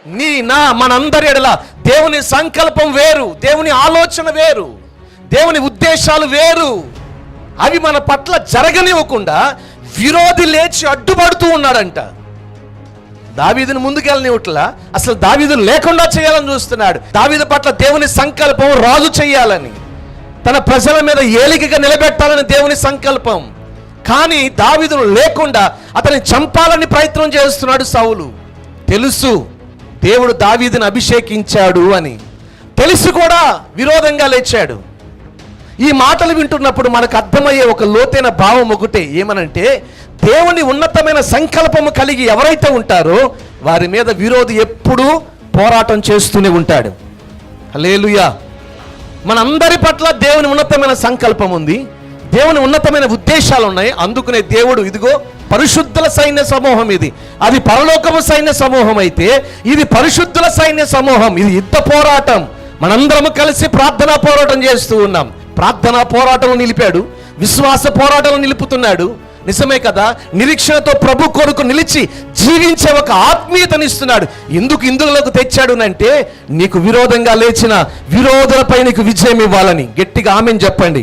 మనందరి ఎడల దేవుని సంకల్పం వేరు, దేవుని ఆలోచన వేరు, దేవుని ఉద్దేశాలు వేరు. అవి మన పట్ల జరగనివ్వకుండా విరోధి లేచి అడ్డుపడుతూ ఉన్నాడంట. దావీదుని ముందుకెళ్ళనివ్వట్లా, అసలు దావీదు లేకుండా చేయాలని చూస్తున్నాడు. దావీదు పట్ల దేవుని సంకల్పం రాజు చేయాలని, తన ప్రజల మీద ఏలికగా నిలబెట్టాలని దేవుని సంకల్పం. కానీ దావీదును లేకుండా అతన్ని చంపాలని ప్రయత్నం చేస్తున్నాడు సౌలు. తెలుసు దేవుడు దావీదుని అభిషేకించాడు అని, తెలుసు కూడా విరోధంగా లేచాడు. ఈ మాటలు వింటున్నప్పుడు మనకు అర్థమయ్యే ఒక లోతైన భావం ఒకటే, ఏమనంటే దేవుని ఉన్నతమైన సంకల్పము కలిగి ఎవరైతే ఉంటారో వారి మీద విరోధి ఎప్పుడూ పోరాటం చేస్తూనే ఉంటాడు. హల్లెలూయా. మనందరి పట్ల దేవుని ఉన్నతమైన సంకల్పం ఉంది, దేవుని ఉన్నతమైన ఉద్దేశాలు ఉన్నాయి. అందుకనే దేవుడు ఇదిగో పరిశుద్ధుల సైన్య సమూహం, అది పరలోకము సైన్య సమూహం అయితే ఇది పరిశుద్ధుల సైన్య సమూహం. ఇది యుద్ధ పోరాటం. మనందరము కలిసి ప్రార్థనా పోరాటం చేస్తూ ఉన్నాం. ప్రార్థనా పోరాటం నిలిపాడు, విశ్వాస పోరాటం నిలుపుతున్నాడు. నిజమే కదా, నిరీక్షణతో ప్రభు కొరకు నిలిచి జీవించే ఒక ఆత్మీయతనిస్తున్నాడు. ఎందుకు ఇందులోకి తెచ్చాడు అంటే నీకు విరోధంగా లేచిన విరోధులపై నీకు విజయం ఇవ్వాలని. గట్టిగా ఆమేన్ చెప్పండి.